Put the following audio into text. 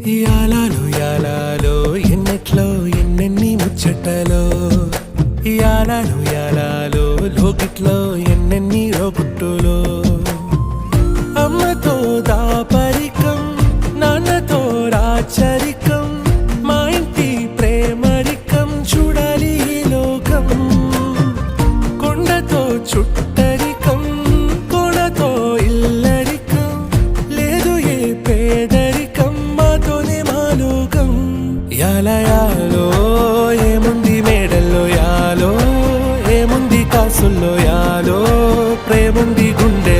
యాలాలో యాలాలో ఎన్నెట్లో ఎన్నెన్ని ముచ్చటలో యాలాలో యాలాలో లోకిట్లో ఎన్నెన్ని రోగుట్టులో అమ్మతో దాపరికం నాన్నతో రాచరికం మా ఇంటి ప్రేమరికం చూడాలి ఈ లోకం కొండతో చుట్టరికం కొనతో ఇల్లరికం లేదు ఏ పేదరికం మాతోనే మా లోకం యాలయాలో ఏముంది మేడల్లో యాలో ఏముంది కాసుల్లో యాలో ప్రేముంది గుండె